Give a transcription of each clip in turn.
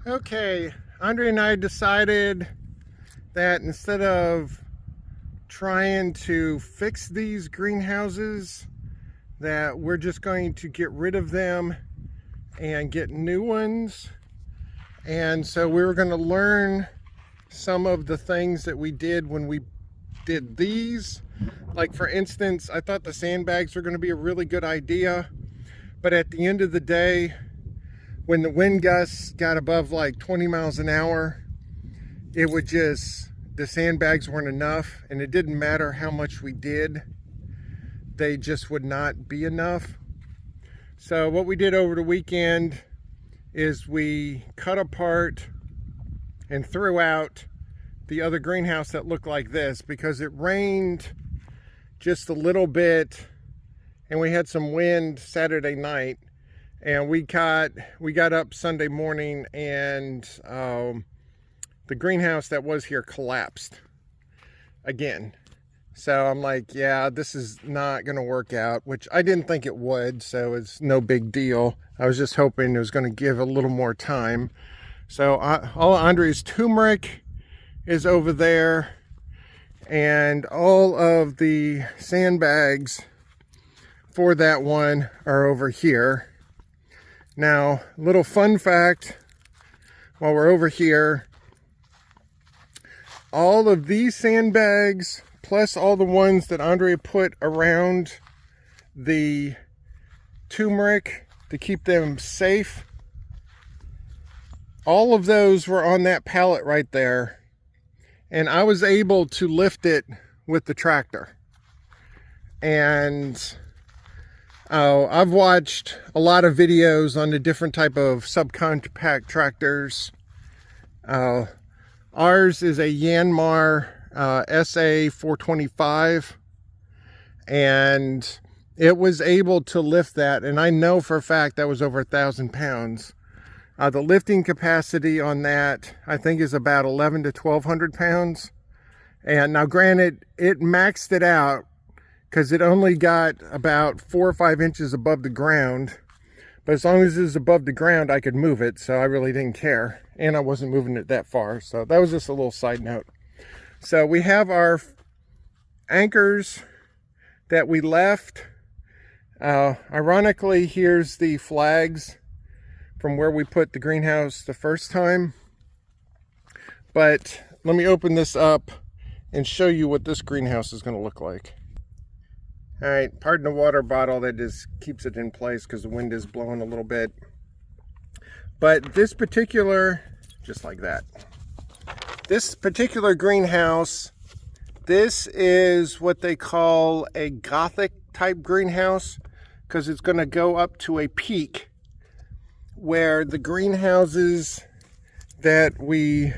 Okay, Andre and I decided that instead of trying to fix these greenhouses, that we're just going to get rid of them and get new ones. And so we were going to learn some of the things that we did when we did these. Like, for instance, I thought the sandbags were going to be a really good idea, but at the end of the day, when the wind gusts got above like 20 miles an hour, it would just, the sandbags weren't enough, and it didn't matter how much we did, they just would not be enough. So what we did over the weekend is we cut apart and threw out the other greenhouse that looked like this, because it rained just a little bit and we had some wind Saturday night, and we got up Sunday morning and the greenhouse that was here collapsed again. So I'm like, yeah, this is not gonna work out, which I didn't think it would, so it's no big deal. I was just hoping it was gonna give a little more time. So all Andre's turmeric is over there, and all of the sandbags for that one are over here. Now, little fun fact, while we're over here, all of these sandbags, plus all the ones that Andre put around the turmeric to keep them safe, all of those were on that pallet right there. And I was able to lift it with the tractor. And I've watched a lot of videos on the different type of subcompact tractors. Ours is a Yanmar SA 425, and it was able to lift that, and I know for a fact that was over 1,000 pounds. The lifting capacity on that, I think, is about 1,100 to 1,200 pounds. And now granted, it maxed it out because it only got about 4 or 5 inches above the ground. But as long as it was above the ground, I could move it, so I really didn't care. And I wasn't moving it that far, so that was just a little side note. So we have our anchors that we left. Ironically, here's the flags from where we put the greenhouse the first time. But let me open this up and show you what this greenhouse is going to look like. All right, pardon the water bottle, that just keeps it in place because the wind is blowing a little bit. But this particular, just like that, this particular greenhouse, this is what they call a Gothic type greenhouse, because it's going to go up to a peak where the greenhouses that we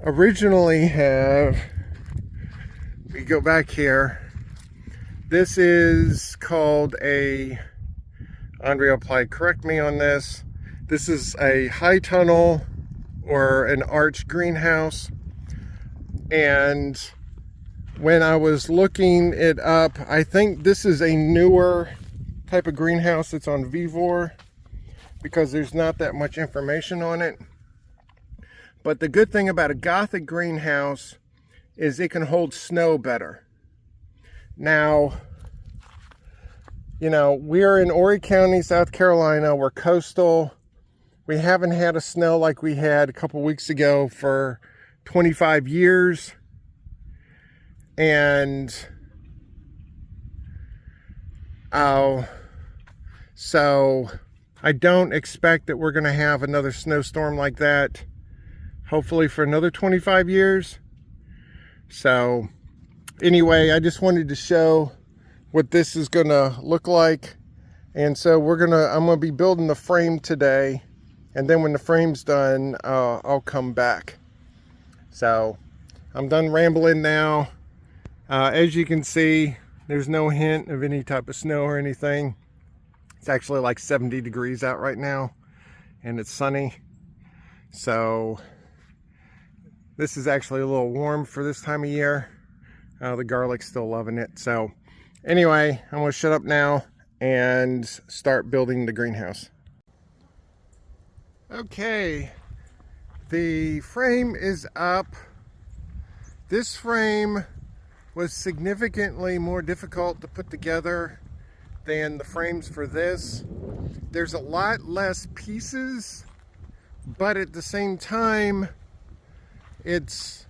originally have, we go back here, this is called a, Andre will probably correct me on this, this is a high tunnel or an arch greenhouse. And when I was looking it up, I think this is a newer type of greenhouse that's on Vevor, because there's not that much information on it. But the good thing about a Gothic greenhouse is it can hold snow better. Now, you know, we're in Horry County, South Carolina. We're coastal. We haven't had a snow like we had a couple weeks ago for 25 years. And so I don't expect that we're going to have another snowstorm like that, hopefully, for another 25 years. So anyway, I just wanted to show what this is going to look like. And so I'm going to be building the frame today, and then when the frame's done, I'll come back. So I'm done rambling now. As you can see, there's no hint of any type of snow or anything. It's actually like 70 degrees out right now, and it's sunny. So this is actually a little warm for this time of year. The garlic's still loving it. So anyway, I'm gonna shut up now and start building the greenhouse. Okay, The frame is up. This frame was significantly more difficult to put together than the frames for this. There's a lot less pieces, but at the same time, it's,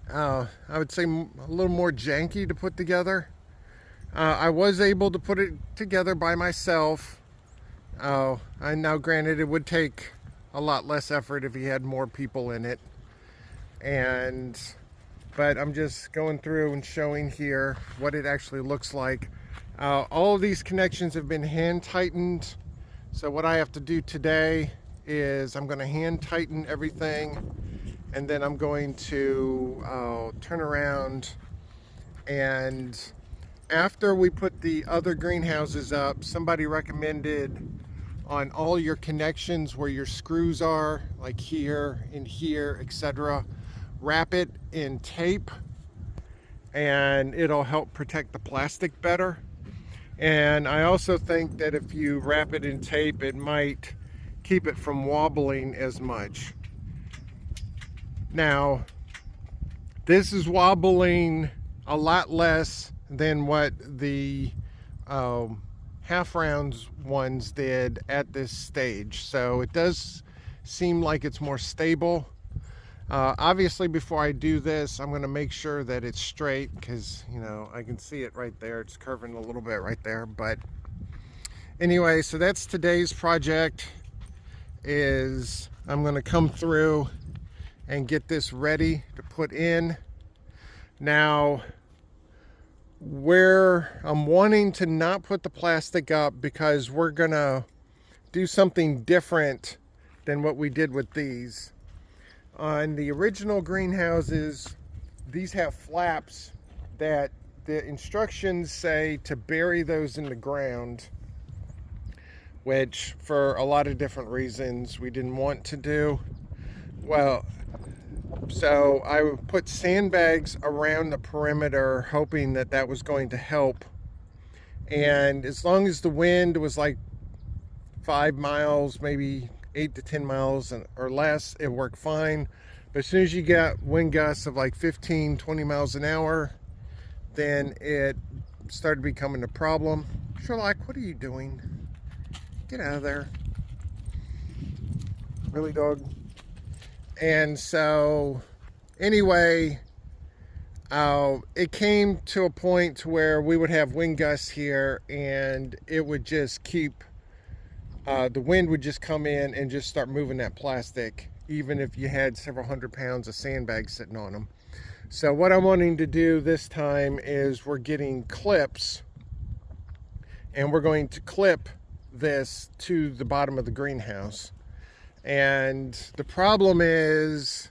I would say, a little more janky to put together. I was able to put it together by myself. And now granted, it would take a lot less effort if he had more people in it. But I'm just going through and showing here what it actually looks like. All of these connections have been hand tightened. So what I have to do today is I'm going to hand tighten everything, and then I'm going to turn around, and after we put the other greenhouses up, somebody recommended on all your connections where your screws are, like here and here, etc., wrap it in tape, and it'll help protect the plastic better. And I also think that if you wrap it in tape, it might keep it from wobbling as much. Now, this is wobbling a lot less than what the half rounds ones did at this stage. So it does seem like it's more stable. Obviously, before I do this, I'm going to make sure that it's straight, because, you know, I can see it right there. It's curving a little bit right there. But anyway, so that's today's project. Is I'm going to come through and get this ready to put in. Now, where I'm wanting to not put the plastic up, because we're going to do something different than what we did with these. On the original greenhouses, these have flaps that the instructions say to bury those in the ground, which for a lot of different reasons we didn't want to do. Well, so I put sandbags around the perimeter, hoping that that was going to help. And as long as the wind was like 5 miles, maybe 8 to 10 miles or less, it worked fine. But as soon as you get wind gusts of like 15, 20 miles an hour, then it started becoming a problem. Sherlock, what are you doing? Get out of there. Really, dog? And so, anyway, it came to a point to where we would have wind gusts here, and it would just keep, the wind would just come in and just start moving that plastic, even if you had several hundred pounds of sandbags sitting on them. So what I'm wanting to do this time is we're getting clips, and we're going to clip this to the bottom of the greenhouse. And the problem is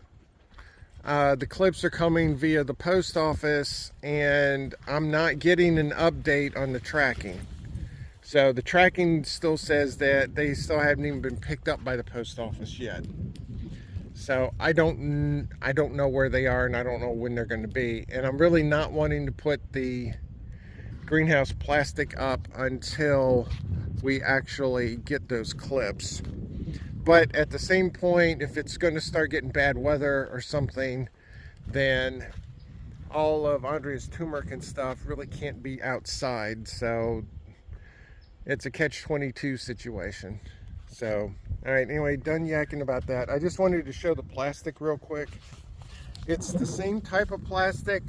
the clips are coming via the post office, and I'm not getting an update on the tracking. So the tracking still says that they still haven't even been picked up by the post office yet. So I don't know where they are, and I don't know when they're going to be. And I'm really not wanting to put the greenhouse plastic up until we actually get those clips. But at the same point, if it's going to start getting bad weather or something, then all of Andrea's turmeric and stuff really can't be outside. So it's a catch-22 situation. So, all right, anyway, done yakking about that. I just wanted to show the plastic real quick. It's the same type of plastic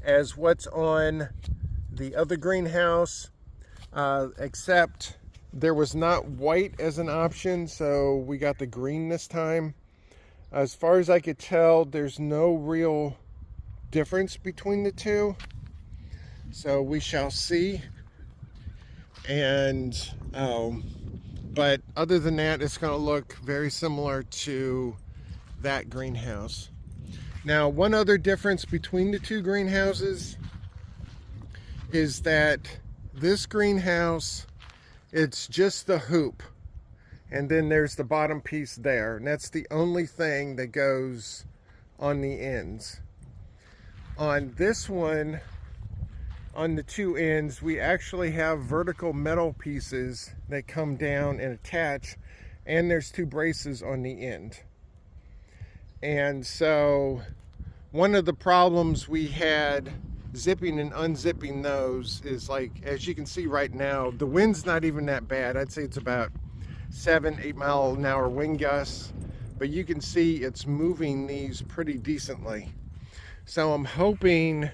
as what's on the other greenhouse, except there was not white as an option, so we got the green this time. As far as I could tell, there's no real difference between the two, so we shall see. And but other than that, it's going to look very similar to that greenhouse. Now, one other difference between the two greenhouses is that this greenhouse, it's just the hoop, and then there's the bottom piece there, and that's the only thing that goes on the ends. On this one, on the two ends, we actually have vertical metal pieces that come down and attach, and there's 2 braces on the end. And so one of the problems we had zipping and unzipping those is, like, as you can see right now, the wind's not even that bad. I'd say it's about 7-8 mile an hour wind gusts, but you can see it's moving these pretty decently. So I'm hoping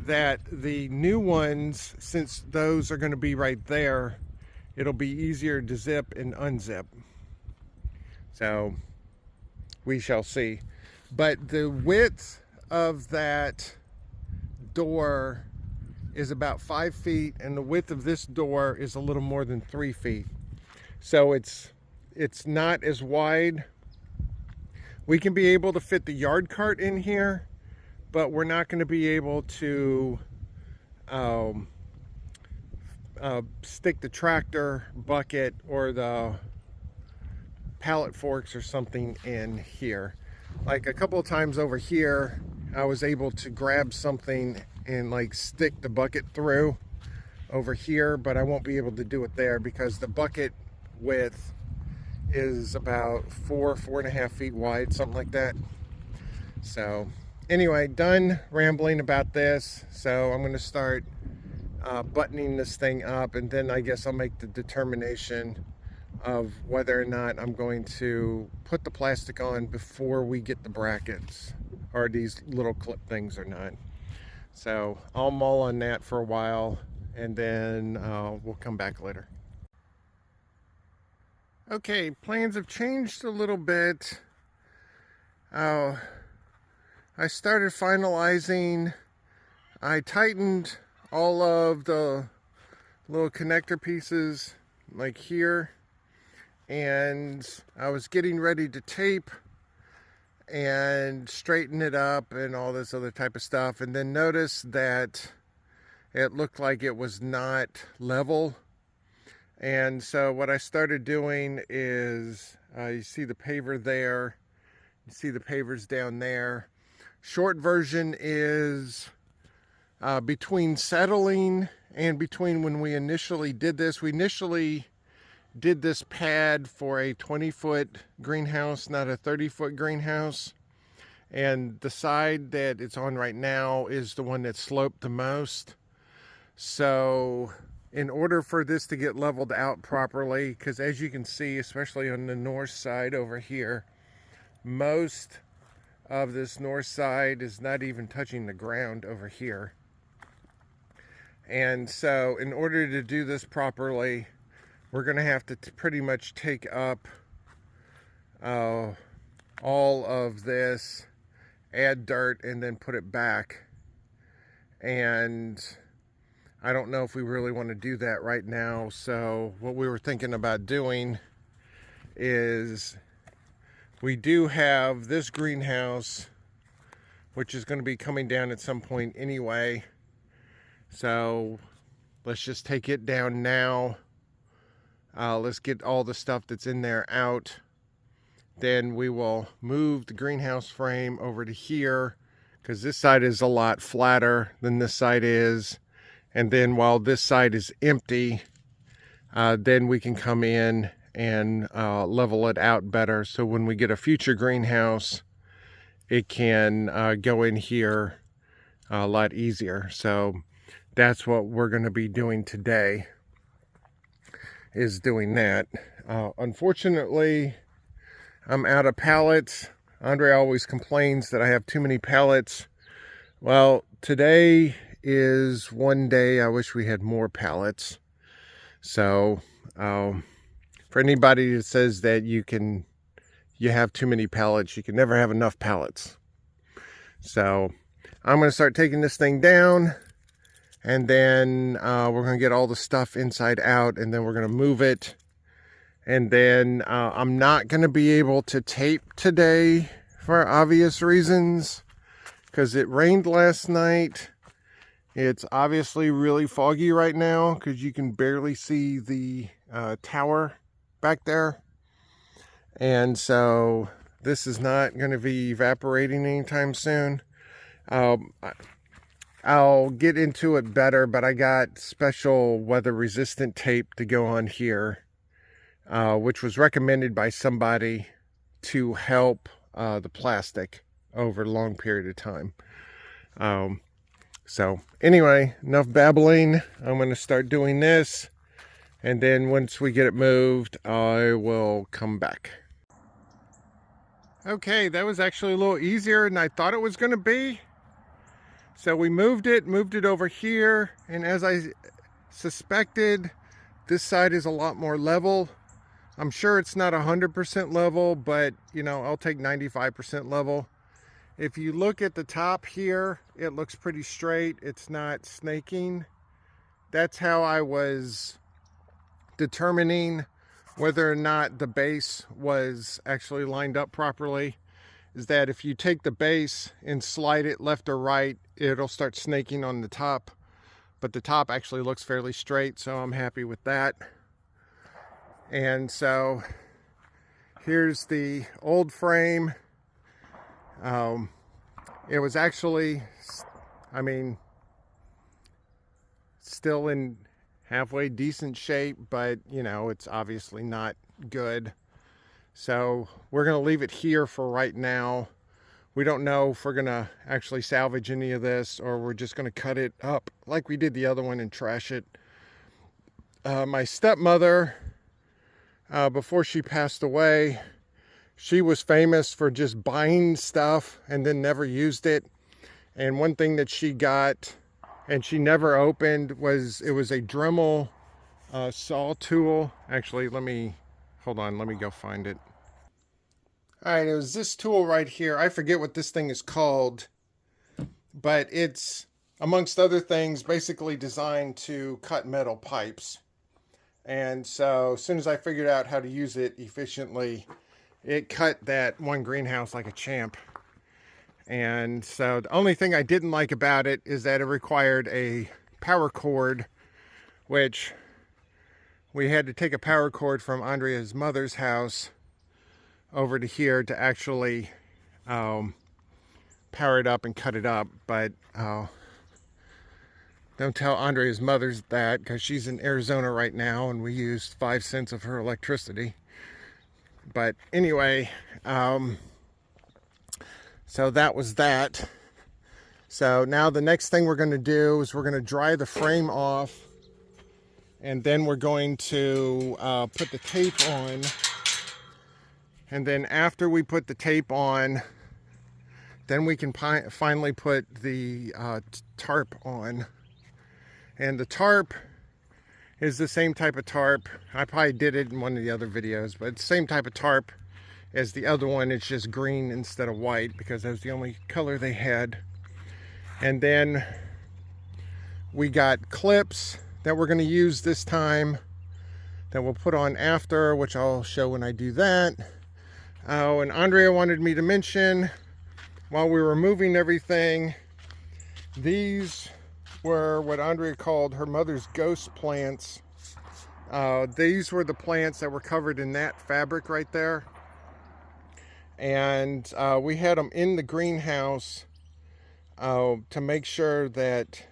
that the new ones, since those are going to be right there, it'll be easier to zip and unzip. So we shall see. But the width of that door is about 5 feet, and the width of this door is a little more than 3 feet. So it's not as wide. We can be able to fit the yard cart in here, but we're not going to be able to stick the tractor, bucket, or the pallet forks or something in here. Like a couple of times over here, I was able to grab something and like stick the bucket through over here, but I won't be able to do it there because the bucket width is about 4.5 feet wide, something like that. So anyway, done rambling about this. So I'm going to start buttoning this thing up, and then I guess I'll make the determination of whether or not I'm going to put the plastic on before we get the brackets, or these little clip things or not. So I'll mull on that for a while, and then we'll come back later. Okay, plans have changed a little bit. I started finalizing. I tightened all of the little connector pieces like here, and I was getting ready to tape and straighten it up and all this other type of stuff, and then noticed that it looked like it was not level. And so what I started doing is, you see the paver there, you see the pavers down there. Short version is between settling and between when we initially did this. We initially did this pad for a 20-foot greenhouse, not a 30-foot greenhouse. And the side that it's on right now is the one that sloped the most. So in order for this to get leveled out properly, because as you can see, especially on the north side over here, most of this north side is not even touching the ground over here. And so in order to do this properly, we're going to have to pretty much take up all of this, add dirt, and then put it back. And I don't know if we really want to do that right now. So what we were thinking about doing is, we do have this greenhouse, which is going to be coming down at some point anyway. So let's just take it down now. Let's get all the stuff that's in there out. Then we will move the greenhouse frame over to here, because this side is a lot flatter than this side is. And then while this side is empty, then we can come in and level it out better. So when we get a future greenhouse, it can go in here a lot easier. So that's what we're going to be doing today, is doing that. Unfortunately, I'm out of pallets. Andre always complains that I have too many pallets. Well, today is one day I wish we had more pallets. So for anybody that says that you have too many pallets, you can never have enough pallets. So I'm going to start taking this thing down, and then we're going to get all the stuff inside out, and then we're going to move it. And then I'm not going to be able to tape today for obvious reasons, because it rained last night. It's obviously really foggy right now because you can barely see the tower back there. And so this is not going to be evaporating anytime soon. I'll get into it better, but I got special weather resistant tape to go on here which was recommended by somebody to help the plastic over a long period of time. So anyway, enough babbling. I'm going to start doing this, and then once we get it moved, I will come back. Okay, that was actually a little easier than I thought it was going to be. So we moved it over here, and as I suspected, this side is a lot more level. I'm sure it's not 100% level, but you know, I'll take 95% level. If you look at the top here, it looks pretty straight. It's not snaking. That's how I was determining whether or not the base was actually lined up properly, is that if you take the base and slide it left or right, it'll start snaking on the top. But the top actually looks fairly straight, so I'm happy with that. And so here's the old frame. It was actually, I mean, still in halfway decent shape, but you know, it's obviously not good. So we're going to leave it here for right now. We don't know if we're going to actually salvage any of this, or we're just going to cut it up like we did the other one and trash it. My stepmother, before she passed away, she was famous for just buying stuff and then never used it. And one thing that she got and she never opened was, it was a Dremel saw tool. Actually, hold on, let me go find it. All right, it was this tool right here. I forget what this thing is called, but it's, amongst other things, basically designed to cut metal pipes. And so as soon as I figured out how to use it efficiently, it cut that one greenhouse like a champ. And so the only thing I didn't like about it is that it required a power cord, which we had to take a power cord from Andrea's mother's house over to here to actually power it up and cut it up. But don't tell Andrea's mother's that, because she's in Arizona right now and we used 5 cents of her electricity. But anyway, so that was that. So now the next thing we're going to do is we're going to dry the frame off, and then we're going to put the tape on. And then after we put the tape on, then we can finally put the tarp on. And the tarp is the same type of tarp. I probably did it in one of the other videos, but it's the same type of tarp as the other one. It's just green instead of white because that was the only color they had. And then we got clips that we're going to use this time that we'll put on after, which I'll show when I do that. Oh, and Andrea wanted me to mention, while we were moving everything, these were what Andrea called her mother's ghost plants. These were the plants that were covered in that fabric right there. And we had them in the greenhouse to make sure that,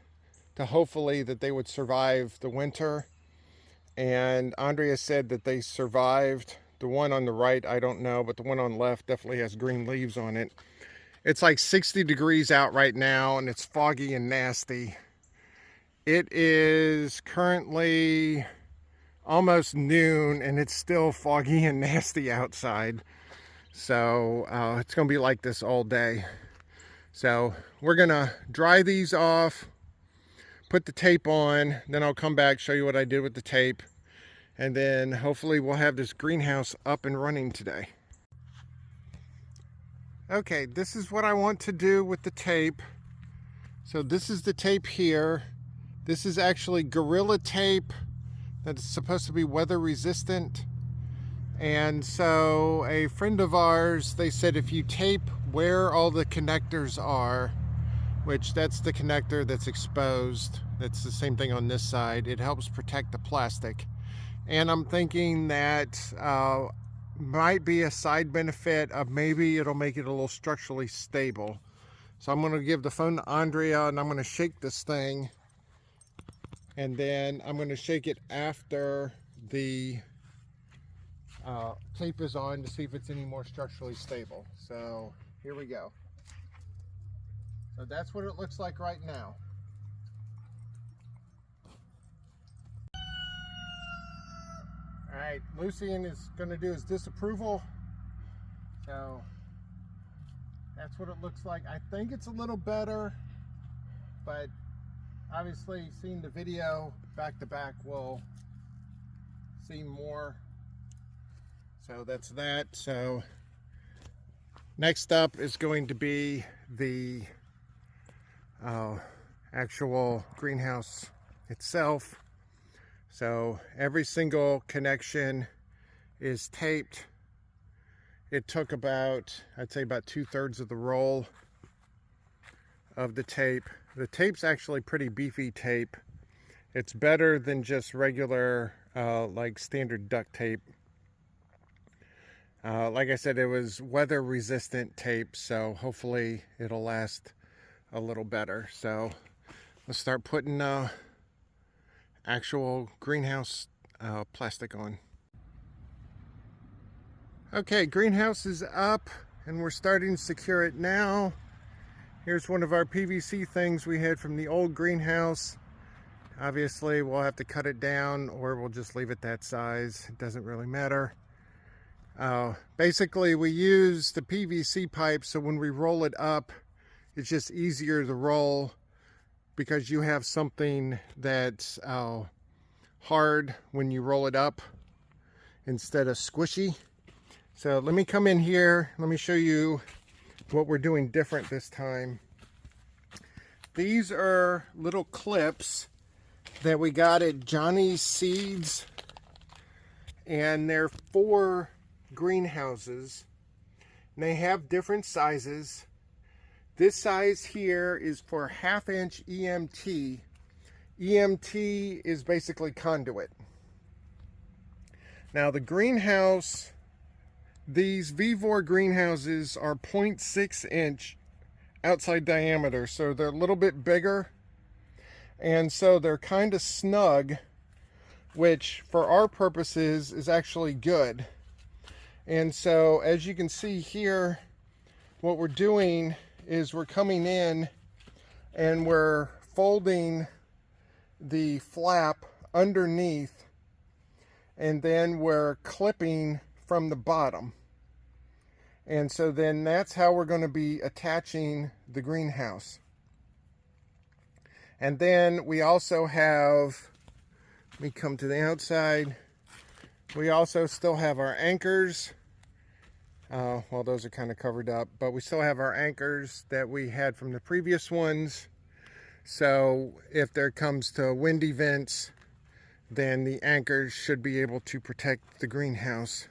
hopefully that they would survive the winter. And Andrea said that they survived. The one on the right, I don't know, but the one on the left definitely has green leaves on it. It's like 60 degrees out right now, and it's foggy and nasty. It is currently almost noon, and it's still foggy and nasty outside. So it's going to be like this all day. So we're going to dry these off, put the tape on, then I'll come back, show you what I did with the tape, and then hopefully we'll have this greenhouse up and running today. Okay, this is what I want to do with the tape. So this is the tape here. This is actually Gorilla tape that's supposed to be weather resistant. And so a friend of ours, they said if you tape where all the connectors are, which that's the connector that's exposed, that's the same thing on this side, it helps protect the plastic. And I'm thinking that might be a side benefit of maybe it'll make it a little structurally stable. So I'm going to give the phone to Andrea, and I'm going to shake this thing, and then I'm going to shake it after the tape is on to see if it's any more structurally stable. So here we go. So that's what it looks like right now. All right, Lucian is going to do his disapproval. So that's what it looks like. I think it's a little better, but obviously seeing the video back to back will see more. So that's that. So next up is going to be the actual greenhouse itself. So every single connection is taped. It took about, I'd say about 2/3 of the roll of the tape. The tape's actually pretty beefy tape. It's better than just regular like standard duct tape. Like I said, it was weather resistant tape, so hopefully it'll last a little better. So let's start putting actual greenhouse plastic on. Okay, greenhouse is up and we're starting to secure it now. Here's one of our PVC things we had from the old greenhouse. Obviously we'll have to cut it down or we'll just leave it that size. It doesn't really matter. Basically we use the PVC pipe so when we roll it up, it's just easier to roll because you have something that's hard when you roll it up instead of squishy. So let me come in here. Let me show you what we're doing different this time. These are little clips that we got at Johnny's Seeds, and they're for greenhouses. And they have different sizes. This size here is for 1/2 inch EMT. EMT is basically conduit. Now the greenhouse, these Vevor greenhouses are 0.6 inch outside diameter, so they're a little bit bigger, and so they're kind of snug, which for our purposes is actually good. And so as you can see here, what we're doing is we're coming in and we're folding the flap underneath, and then we're clipping from the bottom. And so then that's how we're going to be attaching the greenhouse. And then we also have, let me come to the outside, we also still have our anchors. Well, those are kind of covered up, but we still have our anchors that we had from the previous ones. So if there comes to wind events, then the anchors should be able to protect the greenhouse.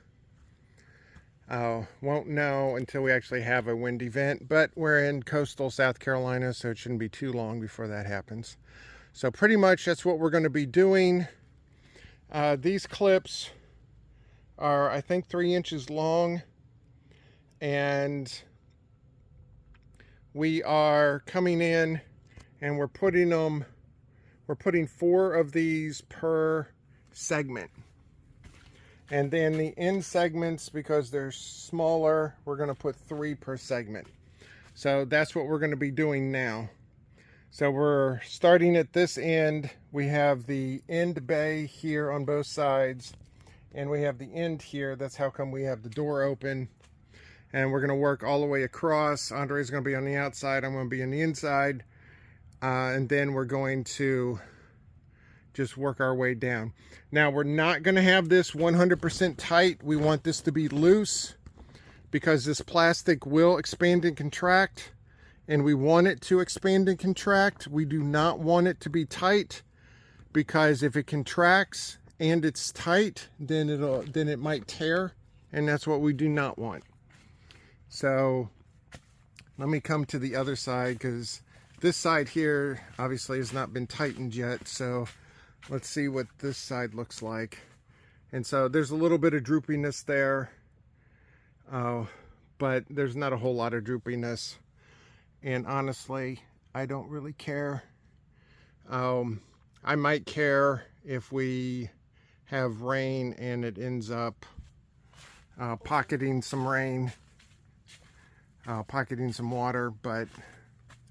Won't know until we actually have a wind event, but we're in coastal South Carolina, so it shouldn't be too long before that happens. So pretty much that's what we're going to be doing. These clips are, I think, 3 inches long, and we are coming in and we're putting 4 of these per segment. And then the end segments, because they're smaller, we're going to put 3 per segment. So that's what we're going to be doing now. So we're starting at this end. We have the end bay here on both sides, and we have the end here. That's how come we have the door open. And we're going to work all the way across. Andre's going to be on the outside. I'm going to be on the inside. And then we're going to just work our way down. Now we're not going to have this 100% tight. We want this to be loose because this plastic will expand and contract, and we want it to expand and contract. We do not want it to be tight, because if it contracts and it's tight, then it might tear, and that's what we do not want. So let me come to the other side, because this side here obviously has not been tightened yet. So let's see what this side looks like. And so there's a little bit of droopiness there, but there's not a whole lot of droopiness. And honestly, I don't really care. I might care if we have rain and it ends up pocketing some rain, pocketing some water, but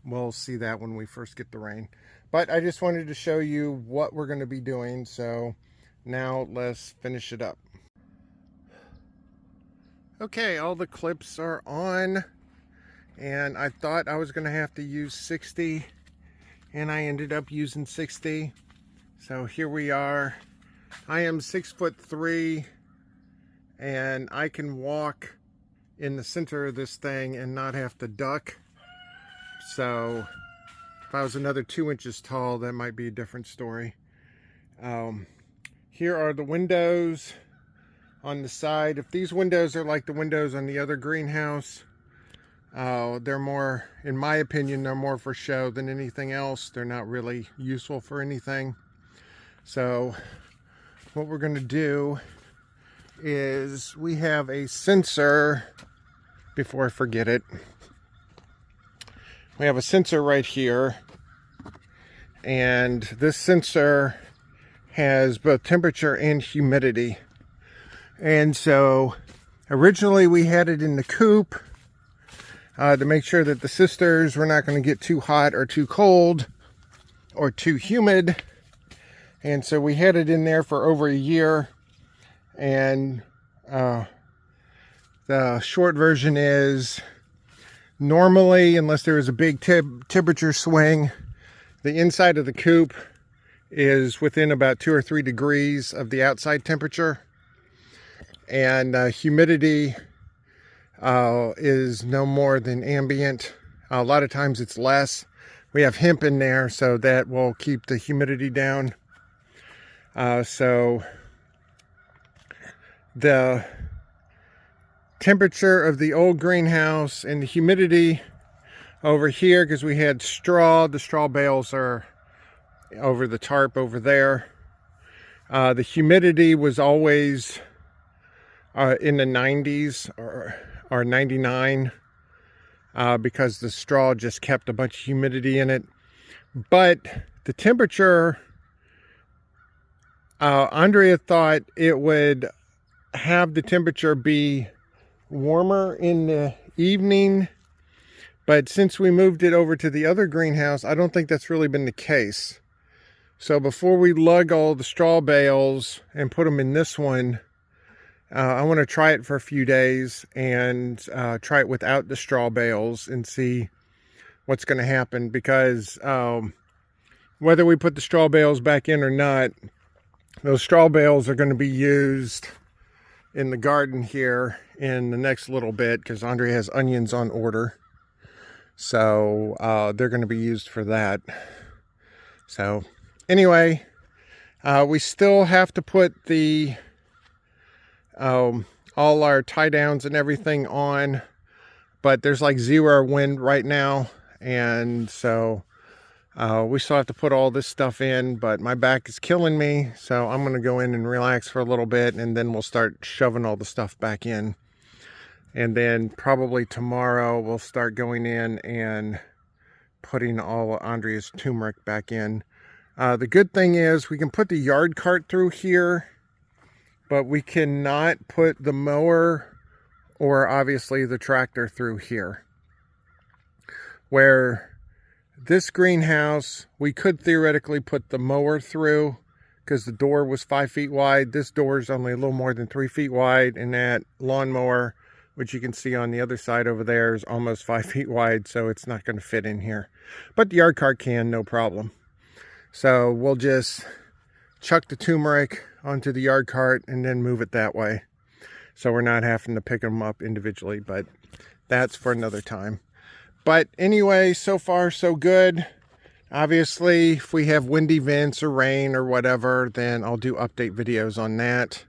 we'll see that when we first get the rain. But I just wanted to show you what we're going to be doing, so now let's finish it up. Okay, all the clips are on, and I thought I was going to have to use 60, and I ended up using 60. So here we are. I am 6'3", and I can walk in the center of this thing and not have to duck. So if I was another 2 inches tall, that might be a different story. Here are the windows on the side. If these windows are like the windows on the other greenhouse, they're more, in my opinion, they're more for show than anything else. They're not really useful for anything. So what we're going to do is we have a sensor, before I forget it, we have a sensor right here, and this sensor has both temperature and humidity. And so originally we had it in the coop to make sure that the sisters were not going to get too hot or too cold or too humid. And so we had it in there for over a year. And the short version is, normally, unless there is a big temperature swing, the inside of the coop is within about 2 or 3 degrees of the outside temperature. And humidity is no more than ambient. A lot of times it's less. We have hemp in there, so that will keep the humidity down. So the temperature of the old greenhouse and the humidity over here, because we had straw, the straw bales are over the tarp over there. The humidity was always in the 90s or 99, because the straw just kept a bunch of humidity in it. But the temperature, Andrea thought it would have the temperature be warmer in the evening, but since we moved it over to the other greenhouse, I don't think that's really been the case. So before we lug all the straw bales and put them in this one, I want to try it for a few days and try it without the straw bales and see what's going to happen, because whether we put the straw bales back in or not, those straw bales are going to be used in the garden here in the next little bit, because Andrea has onions on order. So they're going to be used for that. So anyway, we still have to put the all our tie downs and everything on, but there's like 0 wind right now, and so we still have to put all this stuff in, but my back is killing me, so I'm going to go in and relax for a little bit, and then we'll start shoving all the stuff back in. And then probably tomorrow we'll start going in and putting all Andrea's turmeric back in. The good thing is we can put the yard cart through here, but we cannot put the mower or obviously the tractor through here. Where this greenhouse, we could theoretically put the mower through because the door was 5 feet wide. This door is only a little more than 3 feet wide, and that lawnmower, which you can see on the other side over there, is almost 5 feet wide, so it's not going to fit in here. But the yard cart can, no problem. So we'll just chuck the turmeric onto the yard cart and then move it that way. So we're not having to pick them up individually, but that's for another time. But anyway, so far so good. Obviously, if we have windy vents or rain or whatever, then I'll do update videos on that.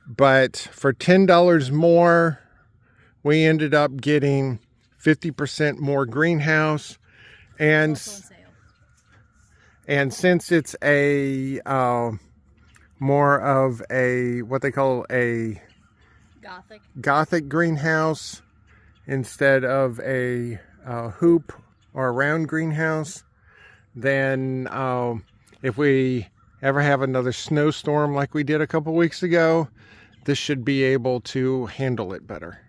But for $10 more, we ended up getting 50% more greenhouse. And since it's a more of a, what they call a Gothic greenhouse instead of a hoop or a round greenhouse, then if we ever have another snowstorm like we did a couple weeks ago, this should be able to handle it better.